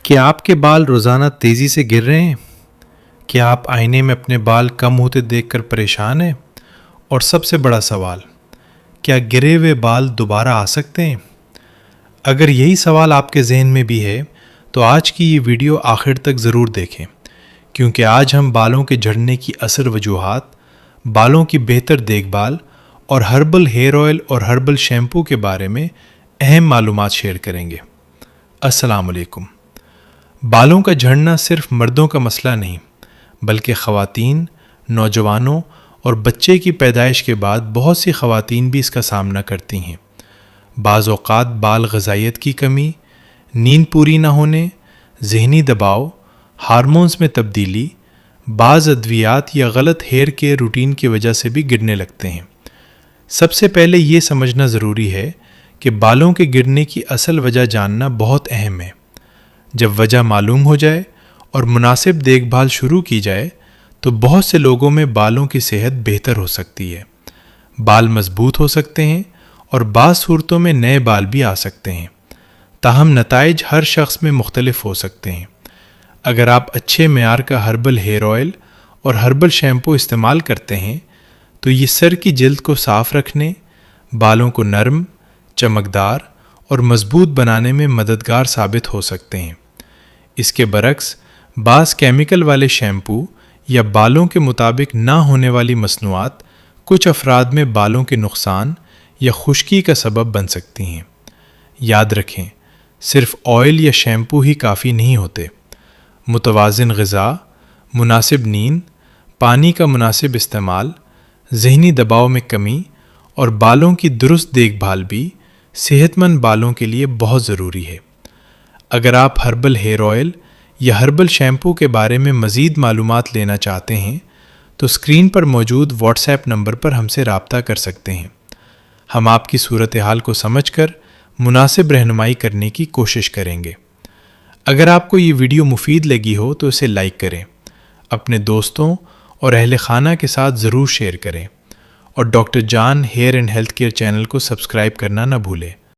کیا آپ کے بال روزانہ تیزی سے گر رہے ہیں؟ کیا آپ آئینے میں اپنے بال کم ہوتے دیکھ کر پریشان ہیں؟ اور سب سے بڑا سوال، کیا گرے ہوئے بال دوبارہ آ سکتے ہیں؟ اگر یہی سوال آپ کے ذہن میں بھی ہے تو آج کی یہ ویڈیو آخر تک ضرور دیکھیں، کیونکہ آج ہم بالوں کے جھڑنے کی اثر وجوہات، بالوں کی بہتر دیکھ بھال اور ہربل ہیئر آئل اور ہربل شیمپو کے بارے میں اہم معلومات شیئر کریں گے۔ السلام علیکم۔ بالوں کا جھڑنا صرف مردوں کا مسئلہ نہیں، بلکہ خواتین، نوجوانوں اور بچے کی پیدائش کے بعد بہت سی خواتین بھی اس کا سامنا کرتی ہیں۔ بعض اوقات بال غذائیت کی کمی، نیند پوری نہ ہونے، ذہنی دباؤ، ہارمونز میں تبدیلی، بعض ادویات یا غلط ہیئر کیئر روٹین کی وجہ سے بھی گرنے لگتے ہیں۔ سب سے پہلے یہ سمجھنا ضروری ہے کہ بالوں کے گرنے کی اصل وجہ جاننا بہت اہم ہے۔ جب وجہ معلوم ہو جائے اور مناسب دیکھ بھال شروع کی جائے تو بہت سے لوگوں میں بالوں کی صحت بہتر ہو سکتی ہے، بال مضبوط ہو سکتے ہیں اور بعض صورتوں میں نئے بال بھی آ سکتے ہیں۔ تاہم نتائج ہر شخص میں مختلف ہو سکتے ہیں۔ اگر آپ اچھے معیار کا ہربل ہیئر آئل اور ہربل شیمپو استعمال کرتے ہیں تو یہ سر کی جلد کو صاف رکھنے، بالوں کو نرم، چمکدار اور مضبوط بنانے میں مددگار ثابت ہو سکتے ہیں۔ اس کے برعکس بعض کیمیکل والے شیمپو یا بالوں کے مطابق نہ ہونے والی مصنوعات کچھ افراد میں بالوں کے نقصان یا خشکی کا سبب بن سکتی ہیں۔ یاد رکھیں، صرف آئل یا شیمپو ہی کافی نہیں ہوتے۔ متوازن غذا، مناسب نیند، پانی کا مناسب استعمال، ذہنی دباؤ میں کمی اور بالوں کی درست دیکھ بھال بھی صحت مند بالوں کے لیے بہت ضروری ہے۔ اگر آپ ہربل ہیئر آئل یا ہربل شیمپو کے بارے میں مزید معلومات لینا چاہتے ہیں تو اسکرین پر موجود واٹس ایپ نمبر پر ہم سے رابطہ کر سکتے ہیں۔ ہم آپ کی صورتحال کو سمجھ کر مناسب رہنمائی کرنے کی کوشش کریں گے۔ اگر آپ کو یہ ویڈیو مفید لگی ہو تو اسے لائک کریں، اپنے دوستوں اور اہل خانہ کے ساتھ ضرور شیئر کریں، اور doctor John hair and health care channel کو سبسکرائب کرنا نہ بھولیں۔